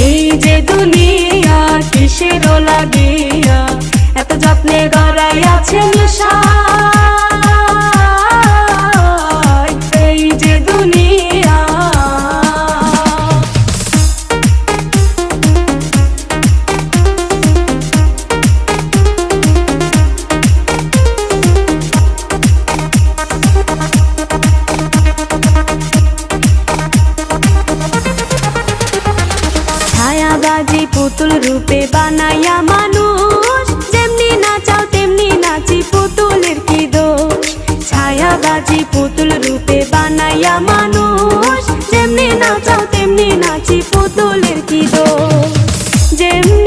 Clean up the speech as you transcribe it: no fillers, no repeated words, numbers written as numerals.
এই যে দুনিয়া কিসের লাগিয়া এত যত্নে গড়াই আছে নেশা। এই যে দুনিয়া ছায়াবাজি পুতুল রূপে বানাইয়া মানুষ, যেমনি নাচাও তেমনি নাচি পুতুলের কি দোষ। ছায়াবাজি পুতুল রূপে বানাইয়া মানুষ, যেমনি নাচাও তেমনি নাচি পুতুলের কি দোষ। যেমনি